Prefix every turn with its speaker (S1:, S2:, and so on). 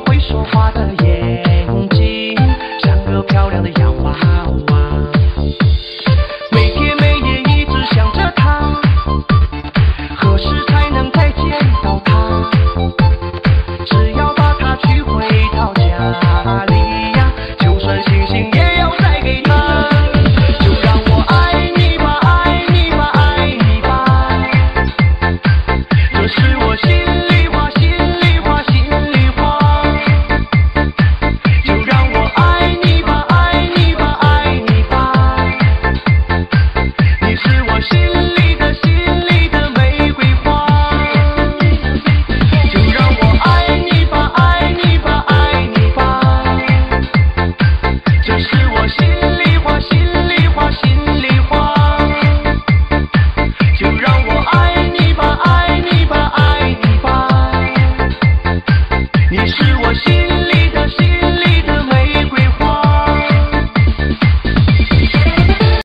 S1: 会说话的眼睛，像个漂亮的洋娃娃。每天每夜一直想着她，何时才能再见到她？只要把她娶回到家里呀，就算星星也要再给她。就让我爱你吧，爱你吧，爱你吧，这是我心里话，心里话，心里话。就让我爱你吧，爱你吧，爱你吧，你是我心里的，心里的玫瑰花。就让我爱你吧，爱你吧，爱你吧，这是我心里话，心里话，心里话。就让我爱你吧，爱你吧，爱你吧，你是我心